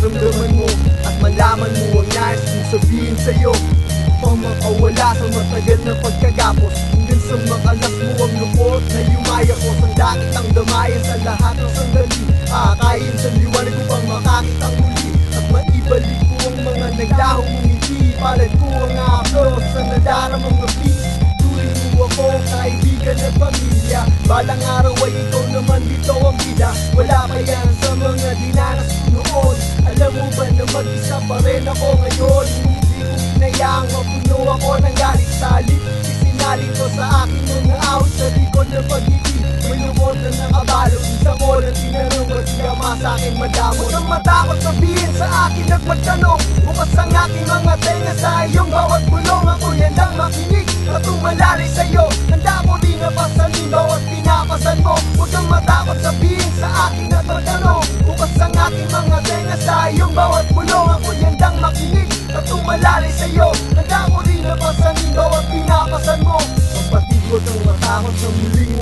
maramdaman mo at malaman mo ang nais kong sabihin sa'yo. Upang makawala sa matagal na pagkagapos, hanggang sa makalas mo ang lupot na yumaya ko. Sandakit ang damayan sa lahat ng sandali, akayin sa liwanag upang makakitang muli at maibalik ko ang mga naglahong ngiti. Palad ko ang haplos sa nadaramang gabi. Tuloy mo ako, kaibigan at pamilya. Balang araw ay ikaw naman dito ang bida. Wala pa yan sa mga dinanas ko noon. Alam mo ba na mag-isa pa rin ako ngayon? Hindi ko pinayaang mapuno ako ng galit salit. Isinalin ko sa aking mga awit sa likod ng pag-ibig. May lungkot na nakabalo, isa ko na tinanong at siyama sa akin madamot. Huwag kang matakot sabihin sa akin at magtanong. Bukas ang aking mga tenga sa iyong bawat bulong. Ako yan lang makinig at tumalalay sa'yo. Handa ko rin na pasanin bawat pinapasan mo. Huwag kang matakot sabihin sa akin at magtanong. Bukas ang aking mga tenga sa iyong bawat bulong. Ako yan lang makinig at tumalalay sa'yo. Handa ko rin na pasanin bawat pinapasan mo. Kapatid, huwag kang matakot sa muling